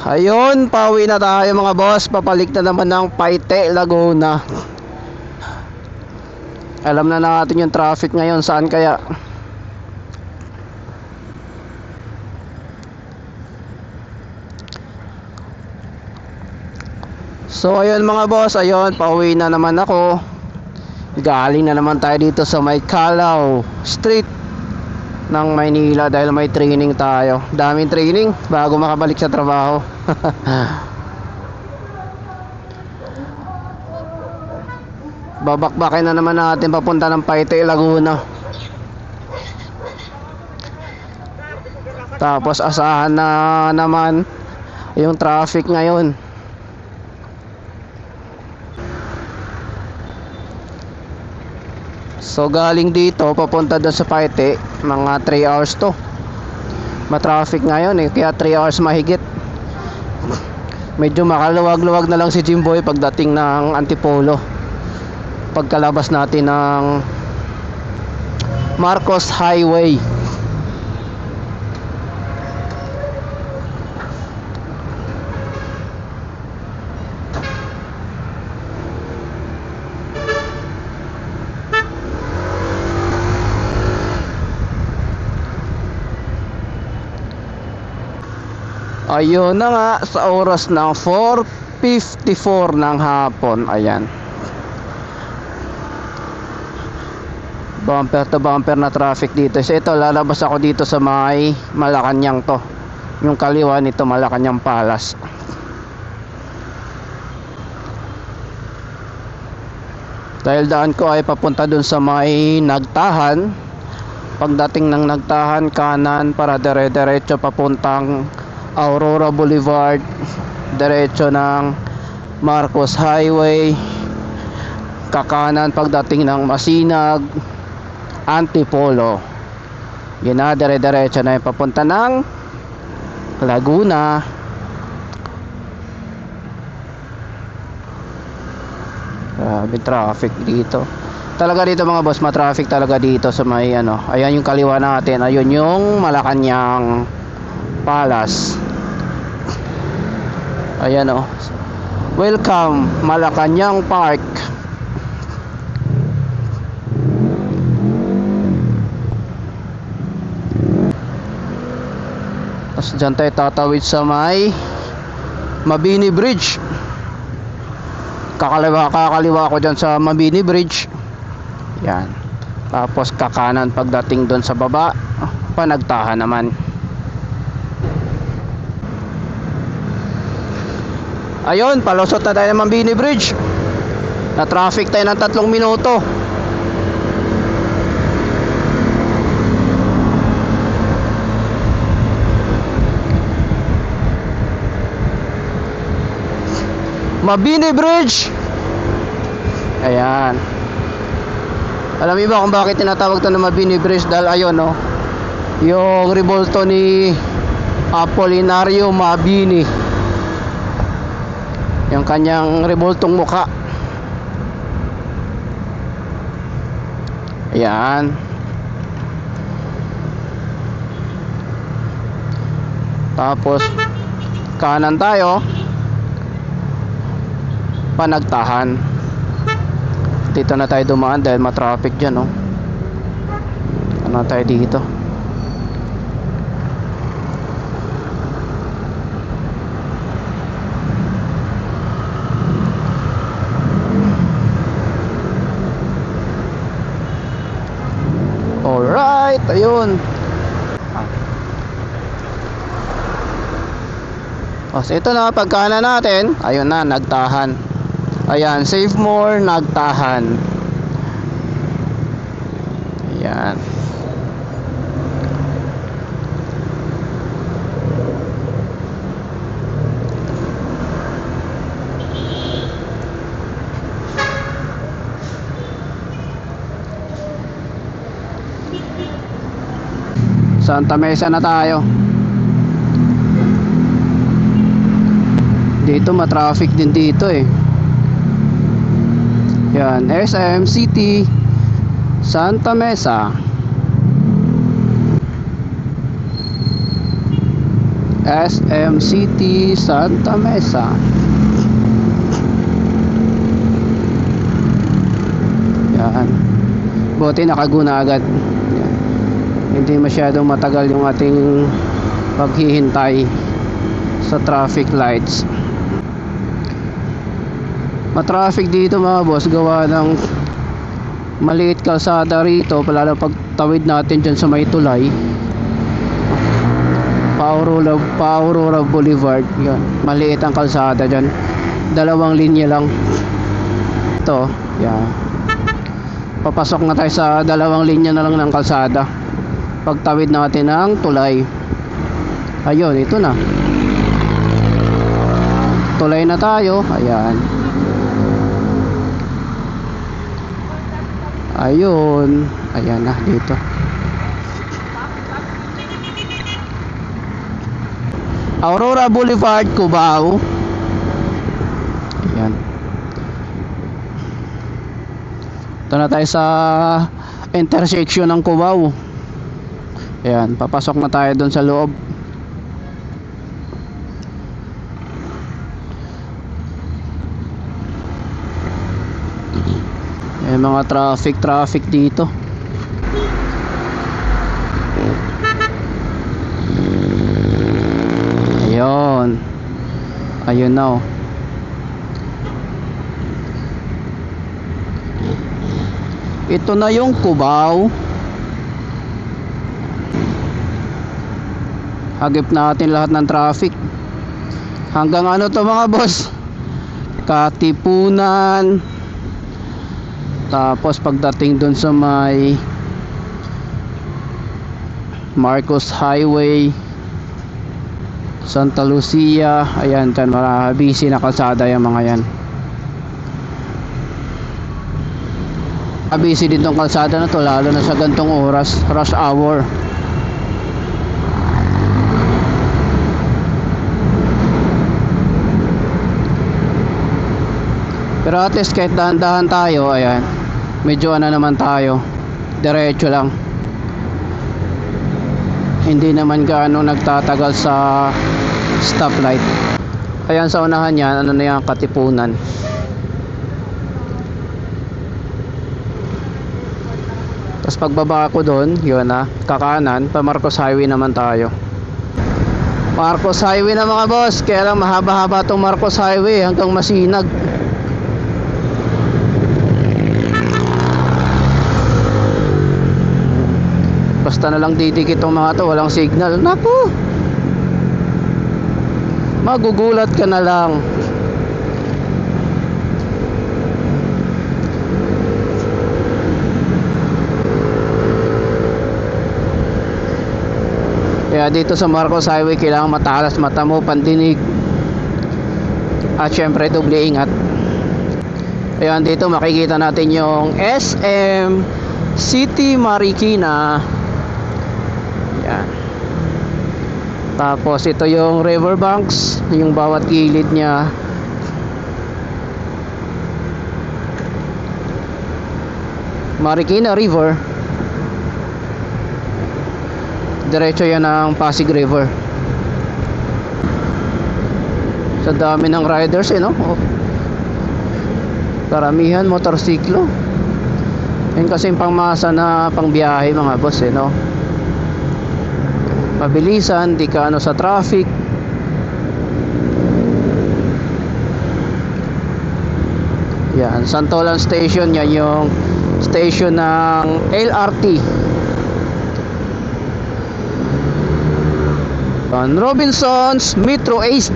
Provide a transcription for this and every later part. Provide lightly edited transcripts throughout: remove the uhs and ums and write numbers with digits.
Ayun, pauwi na tayo mga boss. Papalik na naman ng Paite, Laguna. Alam na natin yung traffic ngayon, saan kaya? So ayun mga boss, ayun, pauwi na naman ako. Galing na naman tayo dito sa may Calao Street ng Maynila dahil may training tayo. Daming training bago makabalik sa trabaho. Babakbakin na naman natin papunta ng Paite, Laguna. Tapos asahan na naman yung traffic ngayon. So galing dito papunta doon sa Paite, mga 3 hours to. Matraffic ngayon kaya 3 hours mahigit. Medyo makaluwag-luwag na lang si Jimboy pagdating ng Antipolo, pagkalabas natin ng Marcos Highway. Ayun na nga, sa oras ng 4:54 ng hapon. Ayan, bumper to bumper na traffic dito. So ito, lalabas ako dito sa may Malacanang to. Yung kaliwa nito, Malacanang Palace. Dahil daan ko ay papunta dun sa may Nagtahan. Pagdating ng Nagtahan, kanan para dire-diretso papuntang Aurora Boulevard, diretso ng Marcos Highway, kakanan pagdating ng Masinag, Antipolo. Yun na, dire-diretso na yung papunta ng Laguna. Grabe traffic dito. Talaga dito mga boss, matraffic talaga dito sa may ano. Ayan yung kaliwa natin, ayun yung Malacanang Palace. Ayan o, welcome Malacanang Park. Tapos dyan tayo tatawid sa may Mabini Bridge. Kakaliwa ko dyan sa Mabini Bridge. Yan. Tapos kakanan pagdating doon sa baba, Panagtahan naman. Ayun, palusot na tayo ng Mabini Bridge. Na traffic tayo ng 3 minuto. Mabini Bridge. Ayan. Alam niyo ba kung bakit tinatawag ito na Mabini Bridge? Dahil ayun no, yung rebulto ni Apolinario Mabini, yung kanyang rebultong muka. Ayan. Tapos kanan tayo, Panagtahan. Dito na tayo dumaan dahil matraffic dyan no. Ano tayo dito? Alright, ayun. So ito na, pagkana natin, ayun na, Nagtahan. Ayan, Save More, Nagtahan. Ayan. Santa Mesa na tayo. Dito matraffic din dito Yan, SM City Santa Mesa. SM City Santa Mesa. Yan, buti nakaguna agad. Yan. Hindi masyadong matagal yung ating paghihintay sa traffic lights. Matraffic dito mga boss, gawa ng maliit kalsada rito, lalo pagtawid natin dyan sa may tulay, Aurora Boulevard. Yan, maliit ang kalsada dyan, 2 linya lang ito. Yan, papasok na tayo sa 2 linya na lang ng kalsada pagtawid natin ng tulay. Ayun, ito na, tulay na tayo. Ayan, ayun, ayan na dito. Aurora Boulevard, Cubao. Ayan, ito na tayo sa intersection ng Cubao. Ayan, papasok na tayo doon sa loob. May mga traffic dito. Ayun, ayun na, oh. Ito na yung Cubao. Hagip natin lahat ng traffic hanggang ano to mga boss, Katipunan. Tapos pagdating dun sa may Marcos Highway, Santa Lucia. Ayan, dyan busy na kalsada yung mga yan. Busy din tong kalsada na to, lalo na sa gantong oras, rush hour. Pero at least kahit dahan-dahan tayo, ayan, medyo ano naman tayo, diretso lang. Hindi naman gaano nagtatagal sa stoplight. Ayan, sa unahan yan, ano na yan, Katipunan. Tapos pagbaba ko doon, yun na, kakanan, pa Marcos Highway naman tayo. Marcos Highway na mga boss, kaya lang mahaba-haba itong Marcos Highway hanggang Masinag. Basta na lang didikit itong mga to, walang signal. Naku, magugulat ka na lang. Kaya dito sa Marcos Highway kailangan matalas mata mo, pandinig, at syempre doble ingat. Ayan, dito makikita natin yung SM City Marikina. Yan. Tapos ito yung riverbanks, yung bawat gilid niya. Marikina River. Diretso yan ng Pasig River. Sa dami ng riders no? Oh. Karamihan motorsiklo. Yan kasi yung pangmasa na pangbiyahe mga boss no? Mabilisan, di ka ano sa traffic. Yan, Santolan Station, yan yung station ng LRT. Robinsons Metro East.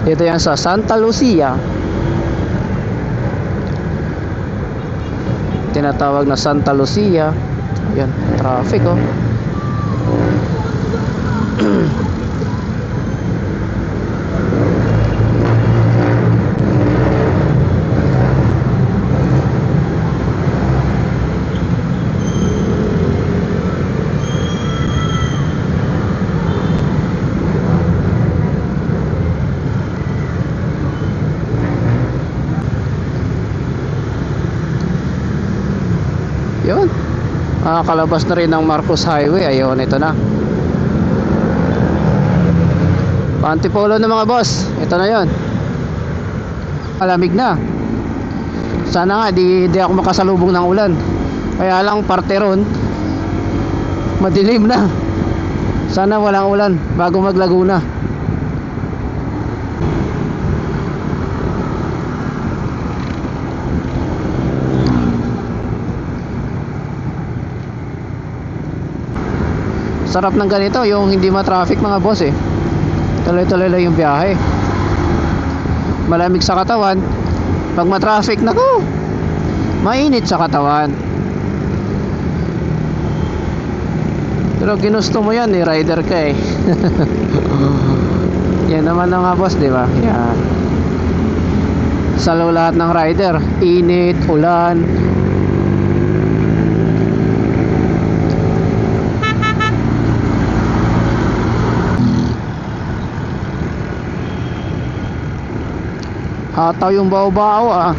Dito yan sa Santa Lucia. Tinatawag na Santa Lucia. Yan, traffic oh. Yun, kalabas na rin ng Marcos Highway. Ayun, ito na. Antipolo na mga boss. Ito na yon. Malamig na. Sana nga di ako makasalubong ng ulan. Kaya lang parte ron madilim na. Sana walang ulan bago mag-Laguna. Sarap ng ganito, yung hindi ma-traffic mga boss eh. Tuloy-tuloy lang yung biyahe. Malamig sa katawan. Pag ma-traffic, naku, mainit sa katawan. Pero ginusto mo yan eh, rider ka eh. Yan naman na nga boss, di ba? Yan. Salo lahat ng rider, init, ulan. Hataw yung bao-bao ah.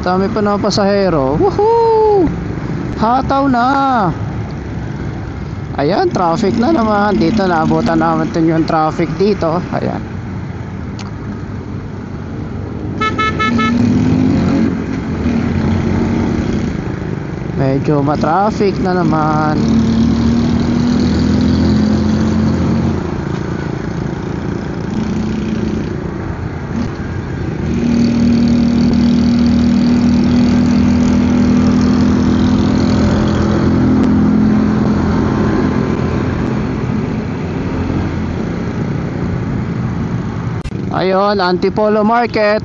Dami pa na pasahero. Woohoo! Hataw na. Ayan, traffic na naman. Dito naabutan natin yung traffic dito. Ayan. Medyo ma-traffic na naman. Ayun, Antipolo Market.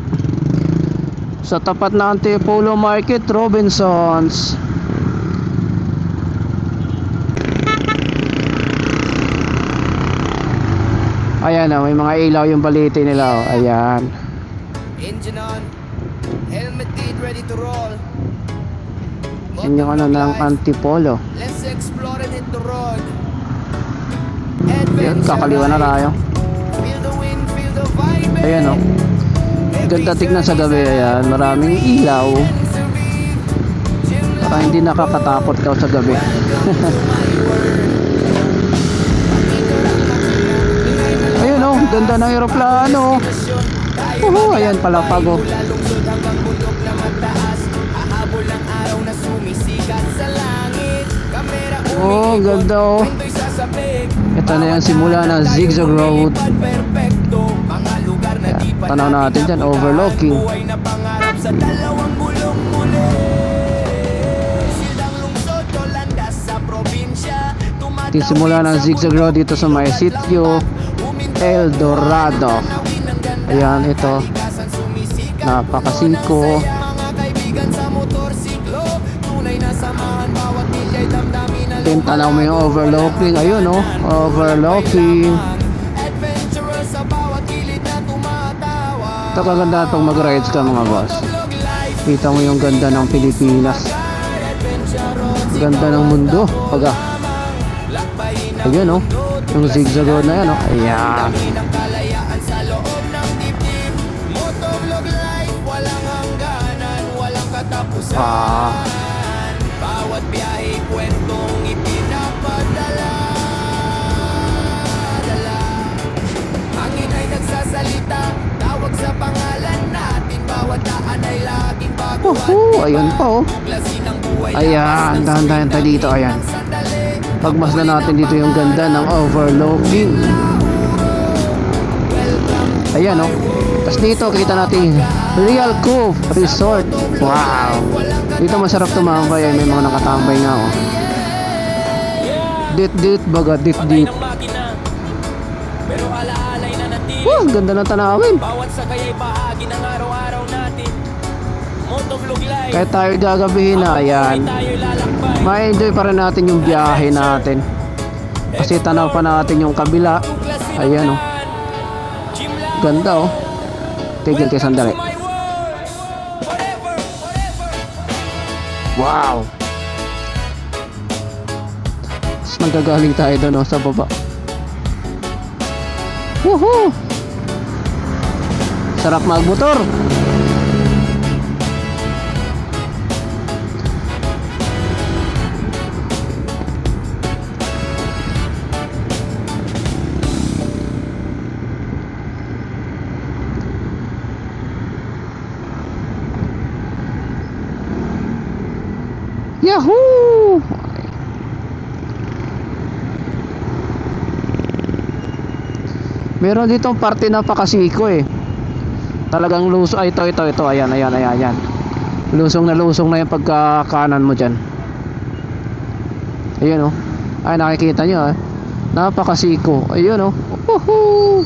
Sa tapat na Antipolo Market, Robinsons. Ayan oh, may mga ilaw yung baliti nila oh. Ayan. Engine on. Helmet did, ready to roll. Yan yung ano ng Antipolo. Let's explore and hit the road. Ayan, kakaliwa na tayo. Feel the wind, feel the vibe. Ayan oh. Ganda tignan sa gabi. Ayan, maraming ilaw. Para hindi nakakatakot daw sa gabi. Ayun oh, ganda ng eroplano. Ayan palapag oh. Oh, ganda oh. Ito na yung simula ng zigzag road. Ayan, tanaw natin dyan, overlooking. Ito yung simula ng zigzag road dito sa may sitio El Dorado. Ayan, ito napakasiko. Tanaw mo yung overlooking. Ayun oh, overlooking. Ito kaganda pag mag-rides ka mga boss. Kita mo yung ganda ng Pilipinas. Ganda ng mundo pag ayun oh, yung zigzag road na yan oh. Ayan. Bawat biyahe kwentong ipinapadala. Hangin ay nagsasalita, tawag sa pangalan natin. Bawat daan ay laging baguhan. Ayun pa oh. Ayan, dahan-dahan tayo dito. Ayan, pagmasdan natin dito yung ganda ng overlooking. Ayan oh. Tapos dito kita natin Real Cove Resort. Wow, dito masarap tumambay. Ay, may mga nakatambay nga oh. Dit baga, dit. Pero alaalay na natin. Ganda ng tanawin. Bawat sagay ay bahagi ng araw-araw natin. Motovlog life. Kahit tayo gagabihin na, ayan, ma-enjoy pa rin natin yung biyahe natin. Kasi tanaw pa natin yung kabila. Ayan oh. Ganda oh. Tigil kayo sandali. Wow. Tapos nagagaling tayo doon oh, sa baba. Woohoo! Sarap magmotor. Wahoo! Meron ditong parte na pakasiko eh. Talagang lusong. Ay, ito. Ayan. Lusong na yung pagkakanan mo dyan. Ayun oh. Ay, nakikita nyo ah. Napakasiko. Ayun oh. Woohoo!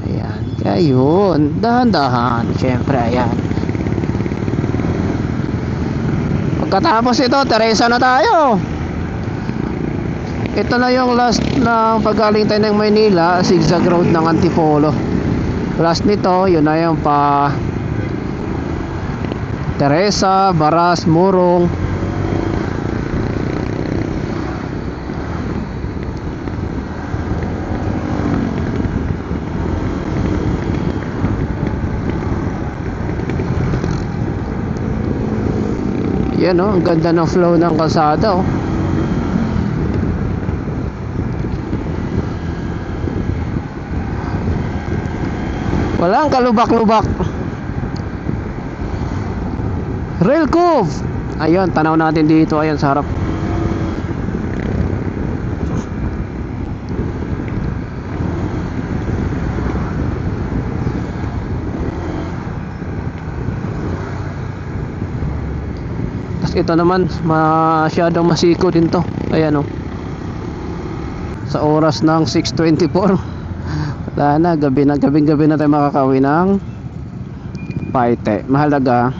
Ayan. Ayun. Dahan-dahan. Siyempre, ayan. Pagkatapos ito, Teresa na tayo. Ito na yung last na paggaling tayo ng Maynila, zigzag road ng Antipolo. Last nito, yun na yung pa Teresa, Baras, Murong. Yan oh, ang ganda ng flow ng kalsada oh. Walang kalubak-lubak. Rail Cove. Ayun, tanaw natin dito. Ayun sa harap. Tapos ito naman, masyadong masiko din to. Ayan o. Sa oras ng 6:24. Wala na, gabi na tayo makakauwi ng Paite. Mahalaga,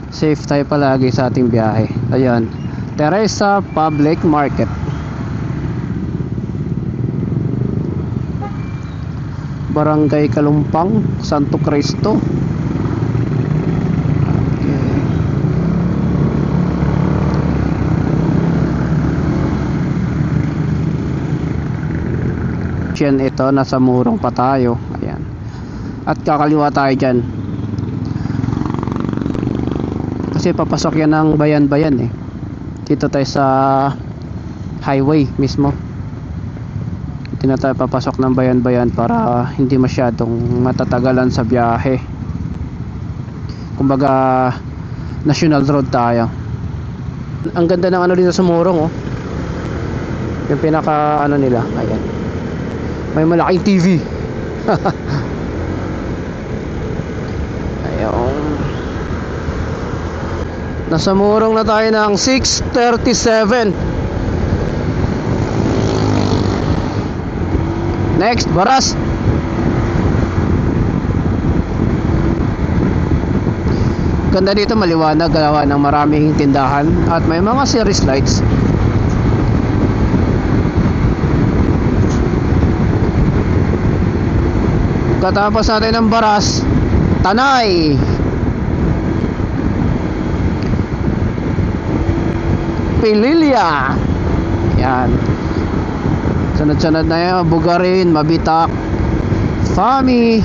safe tayo palagi sa ating biyahe. Ayan, Teresa Public Market. Barangay Kalumpang, Santo Cristo. Ito, nasa Murong pa tayo. Ayan. At kakaliwa tayo dyan. Kasi papasok yan ng bayan-bayan eh. Dito tayo sa highway mismo. Dito na tayo papasok ng bayan-bayan para hindi masyadong matatagalan sa biyahe. Kumbaga national road tayo. Ang ganda ng ano dito sa Murong oh. Yung pinaka ano nila. Ayan. May malaking TV. Ayun. Nasa Murong na tayo ng 6:37. Next, Baras. Ganda dito, maliwanag, gawa ng maraming tindahan at may mga series lights. Katapos natin ng Baras, Tanay. Pililya. Yan. Sunod-sunod na yan. Bugarin, Mabitak, Fami,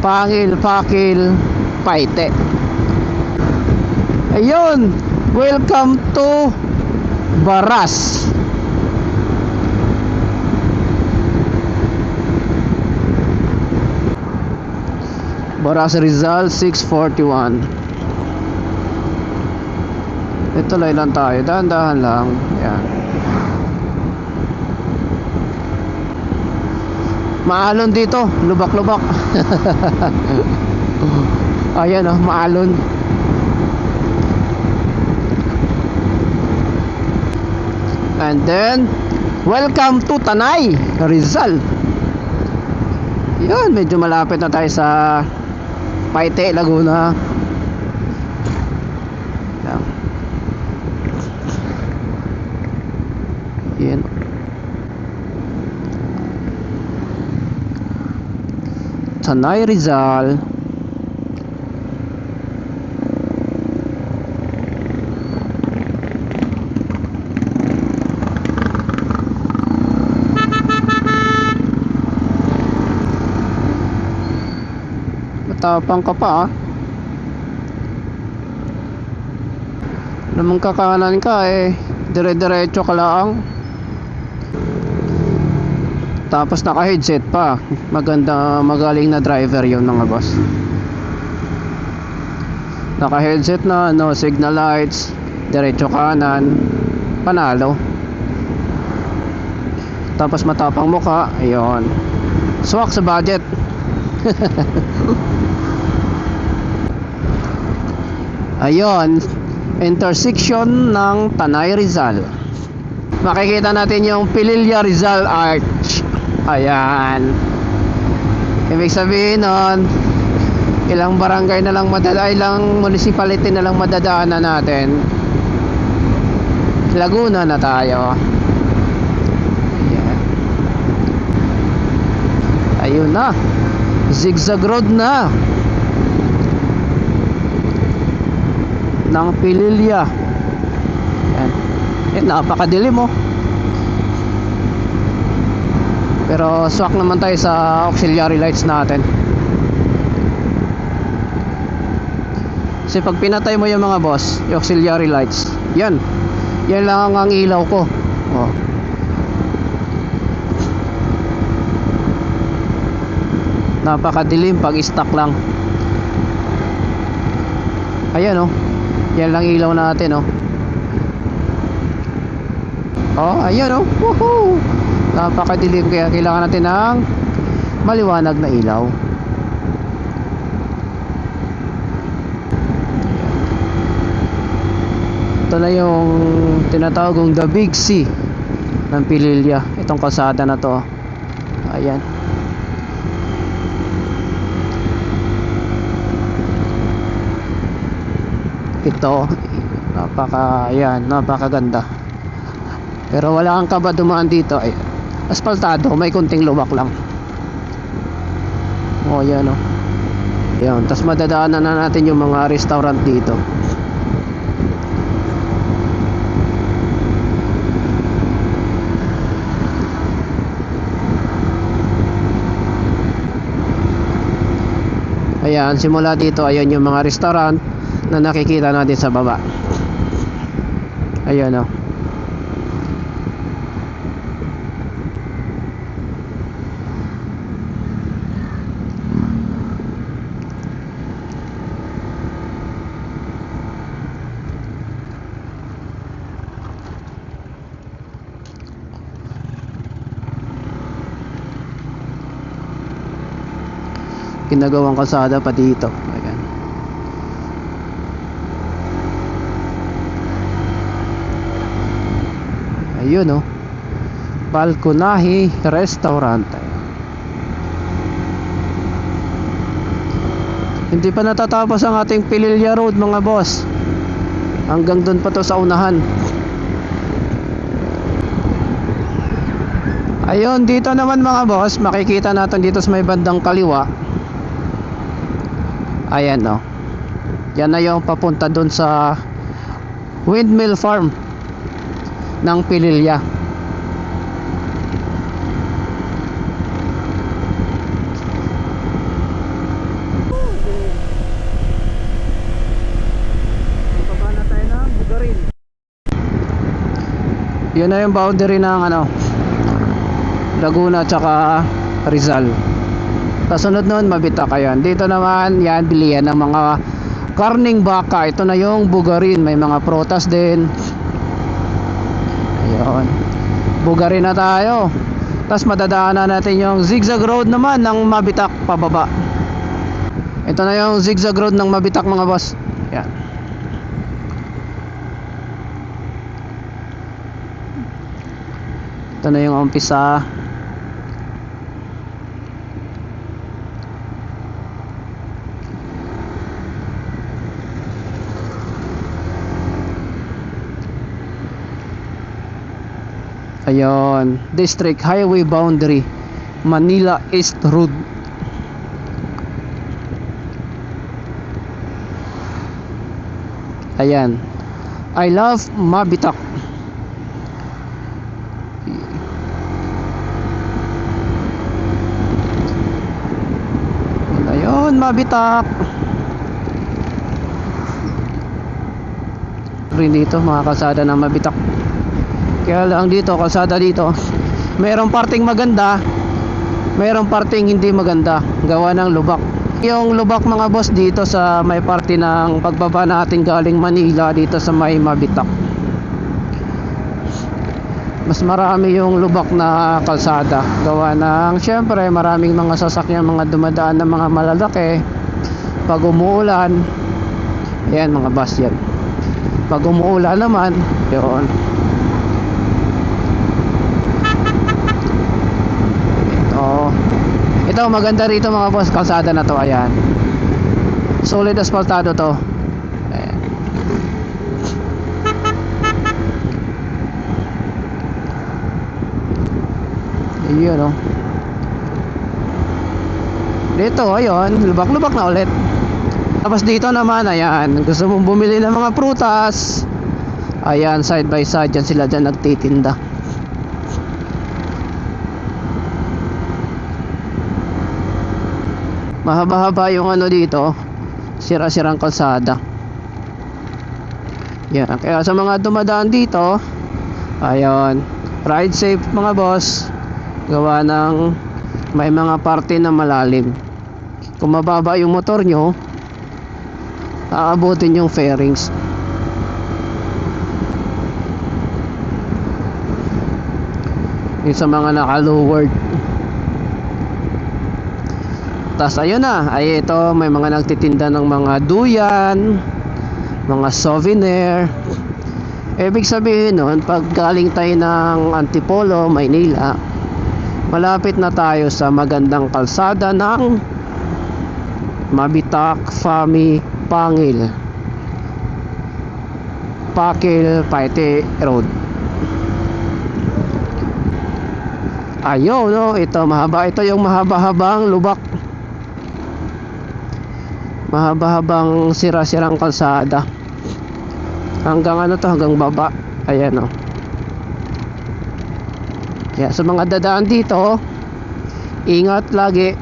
Pangil, Pakil, Paite. Ayun. Welcome to Baras. Baras Rizal 641. Ito lang tayo, dahan-dahan lang. Yan. Maalon dito, lubak-lubak. Ayan oh, maalon. And then welcome to Tanay, Rizal. Yan, medyo malapit na tayo sa Paite, Laguna. Yan. Tanay, Rizal. Matapang ka pa ah. Namang kakanan ka eh, dire-diretso ka lang. Tapos naka headset pa. Maganda, magaling na driver yun mga boss. Naka headset na, no signal lights, diretso kanan, panalo. Tapos matapang mukha, ayun. Swak sa budget. Ayun, intersection ng Tanay Rizal. Makikita natin yung Pililla Rizal Arch. Ayan. Ibig sabihin nun, ilang barangay na lang ilang municipality na lang madadaanan natin. Laguna na tayo. Ayan. Ayun na. Zigzag road na ng Pililla. Ayan. Napakadilim oh. Pero swak naman tayo sa auxiliary lights natin. Kasi pag pinatay mo yung mga boss, yung auxiliary lights, yan lang ang ilaw ko. Oh. Napakadilim pag stock lang. Ayan oh. Yan lang ilaw natin oh. Oh, ayan oh. Woohoo! Napakadilim kaya kailangan natin ng maliwanag na ilaw. Ito na yung tinatawag kong The Big C ng Pililla. Itong kalsada na to. Ayan. Ito napakaganda. Pero wala kang kaba dumaan dito. Ay, asfaltado, may kunting luwak lang. Oh, yan oh. Yan, tas madadaanan na natin yung mga restaurant dito. Ayan, simula dito, ayan yung mga restaurant na nakikita natin sa baba. Ayan oh. Ginagawang kalsada pa dito. Ayan. Ayun oh. Balconahi Restaurant. Hindi pa natatapos ang ating Pililla Road mga boss. Hanggang doon pa to sa unahan. Ayun, dito naman mga boss, makikita natin dito sa may bandang kaliwa. Ayan oh. Yan na yung papunta doon sa Windmill Farm ng Pililla. Pababa na tayo ng Bugarin. Yan na yung boundary ng Laguna tsaka Rizal. Kasunod nun, Mabitak. Ayan. Dito naman, yan, bilihan ng mga karning baka. Ito na yung Bugarin. May mga protas din. Ayun. Bugarin na tayo. Tapos madadaanan natin yung zigzag road naman ng Mabitak pababa. Ito na yung zigzag road ng Mabitak mga boss. Yan. Ito na yung umpisa. Ayun, District Highway Boundary, Manila East Road. Ayan, I love Mabitak. Ayun, Mabitak. Rin dito mga kalsada ng Mabitak. Kaya lang dito, kalsada dito, mayroong parting maganda, mayroong parteng hindi maganda, gawa ng lubak. Yung lubak mga boss dito sa may parte ng pagbaba natin galing Manila dito sa may Mabitak. Mas marami yung lubak na kalsada, gawa ng syempre maraming mga sasakyan, mga dumadaan na mga malalaki. Pag umuulan, yan mga bus yan. Pag umuulan naman, yun. Ito maganda rito mga boss, kalsada na to, ayan. Solid asfaltado to. Ayan. Ayun oh. Dito, ayun, lubak-lubak na ulit. Tapos dito naman, ayan, gusto mong bumili ng mga prutas, ayan, side by side, dyan sila dyan nagtitinda. Mahaba-haba yung ano dito, sira-sirang kalsada. Yan, kaya sa mga dumadaan dito, ayun, ride safe mga boss, gawa ng may mga parte na malalim. Kung mababa yung motor nyo, aabutin yung fairings. Yung sa mga naka-lowered. Tas ayun na, ay ito may mga nagtitinda ng mga duyan, mga souvenir. Ibig sabihin nun, pag galing tayo ng Antipolo, Maynila, malapit na tayo sa magandang kalsada ng Mabitak, Fami, Pangil, Pakil, Paite Road. Ayun no, ito mahaba, ito yung mahaba-habang lubak, mahaba-habang sira-sirang kalsada hanggang ano to, hanggang baba. Ayan o. Kaya sa mga dadaan dito, ingat lagi,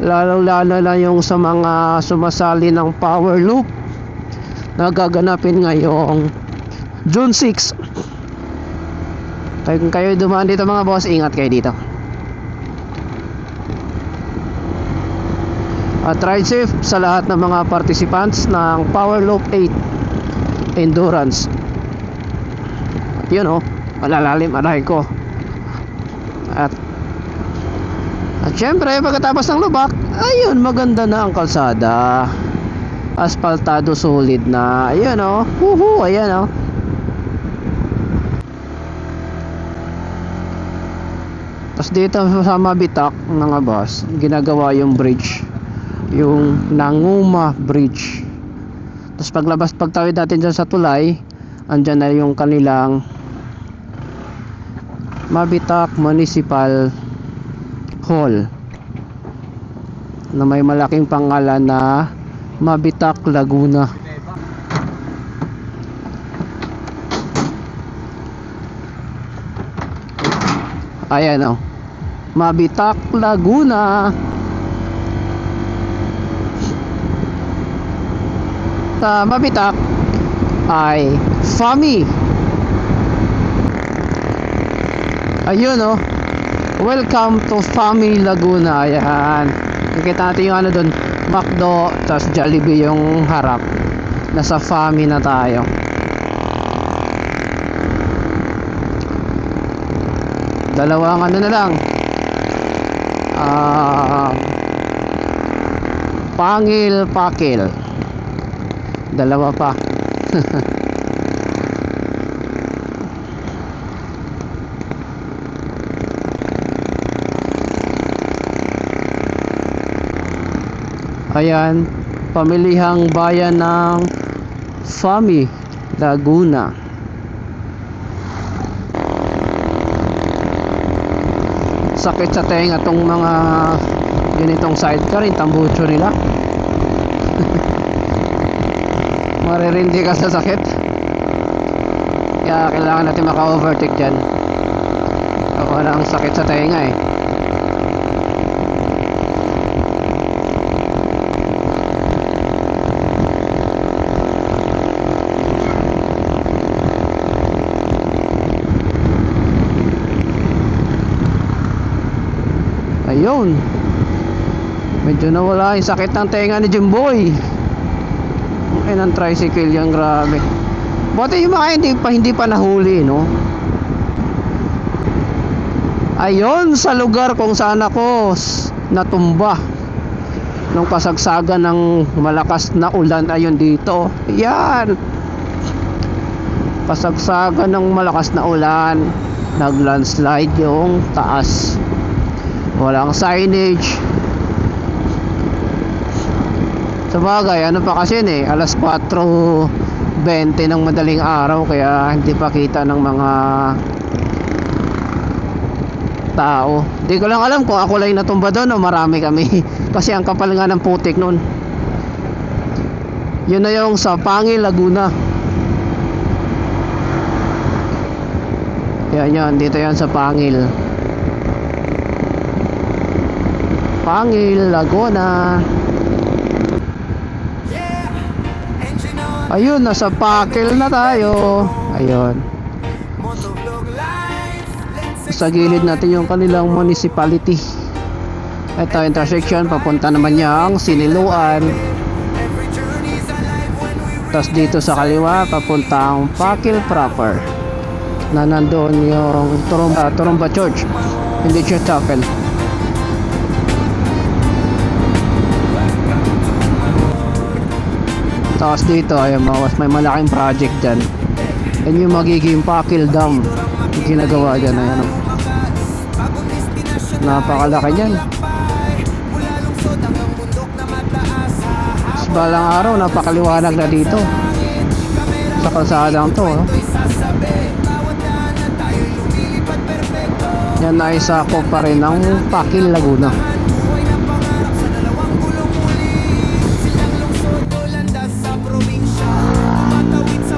lalo-lalo na yung sa mga sumasali ng power loop na gaganapin ngayong June 6. Kung kayo dumaan dito mga boss, ingat kayo dito. At ride safe sa lahat ng mga participants ng Power Loop 8 Endurance. Yun oh, malalalim aray ko. At syempre pagkatapos ng lubak, ayun, maganda na ang kalsada, asfaltado, solid na. Ayun oh, huhu, ayan oh. Tapos dito sa Mabitak mga boss, ginagawa yung bridge, yung Nanguma Bridge. Tapos paglabas, pagtawid natin dyan sa tulay, andyan na yung kanilang Mabitak Municipal Hall na may malaking pangalan na Mabitak Laguna. Ayan o, Mabitak Laguna. Sa Mabitak ay Fami. Ayun oh, welcome to Fami Laguna. Ayan, nakita natin yung ano dun, McDo, tas Jollibee yung harap. Nasa Fami na tayo. Dalawang ano na lang, Pangil, Pakil, dalawa pa. Ayan, pamilihang bayan ng Fami Laguna. Sakit sa tenga tong mga ganitong sidecar, yung tambucho nila. Maririndi ka sa sakit, kaya kailangan natin maka-overtake dyan. Ako na ang sakit sa tenga eh. Doon na wala yung sakit ng tenga ni Jimboy. Ay, ng tricycle yan, grabe. Buti yung mga hindi pa nahuli, no? Ayun, sa lugar kung saan ako natumba nung kasagsagan ng malakas na ulan. Ayun dito. Yan. Kasagsagan ng malakas na ulan. Nag-landslide yung taas. Walang signage. Sabagay, ano pa kasi yun eh, alas 4:20 ng madaling araw, kaya hindi pa kita ng mga tao. Hindi ko lang alam kung ako lang yung natumba doon o marami kami. Kasi ang kapal nga ng putik noon. Yun na yung sa Pangil, Laguna. Yan, dito yan sa Pangil. Pangil, Laguna. Ayun, nasa Pakil na tayo. Ayun. Sa gilid natin yung kanilang municipality. Ito, intersection. Papunta naman niyang Siniluan. Tapos dito sa kaliwa, papuntang Pakil proper. Na nandoon yung Turumba Church. Hindi Church Chapel. Tapos dito, ayun, may malaking project dyan. Yan yung magiging Pakil Dam. Yung ginagawa dyan, ayan, oh. Napakalaki dyan. Tapos balang araw, napakaliwanag na dito sa kalsadang to, oh. Yan ay sakop pa rin ng Pakil, Laguna.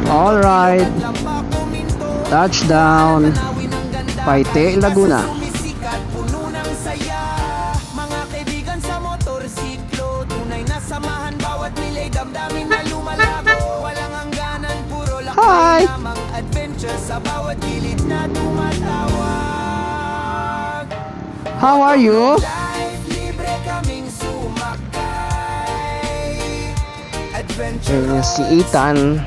Alright, touchdown, Paite, Laguna. Mga kaibigan sa motorsiklo, tunay na samahan, bawat milay damdamin na lumalago. Walang hangganan, puro lakbay lamang, adventure sa bawat gilid na tumatawag. How are you? Life, libre kaming sumakay. Adventure Yan si Ethan.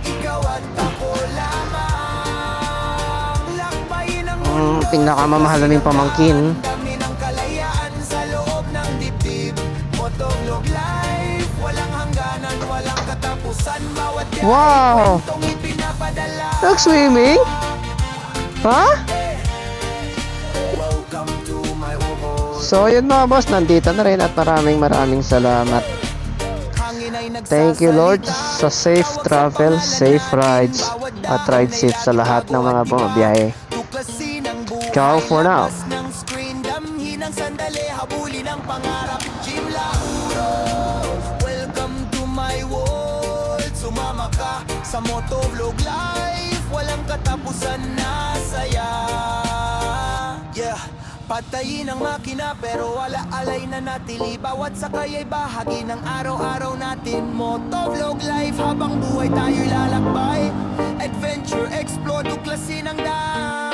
Ang pinakamamahal naming pamangkin. Dami ng kalayaan sa loob ng dibdib. Motovlog life, walang hangganan, walang katapusan. Bawat Wow! kwentong ipinapadala. Nag-swimming? Ha? Welcome to my world. So yun mga boss, nandito na rin at maraming salamat. Hangin ay Thank you Lord sa safe travel, safe rides, at ride safe sa lahat ng mga bumabiyahe. tuklasin ang buhay. Ciao for now. Labas ng screen, damhin ang sandali, habulin ang pangarap. Jim Lauro, welcome to my world. Sumama ka sa motovlog life, walang katapusan na saya. Yeah, patayin ang makina pero wala alay na natili. Bawat sakay ay bahagi ng araw-araw natin. Motovlog life, habang buhay tayo'y lalakbay. Adventure, explore, tuklasin ang daan.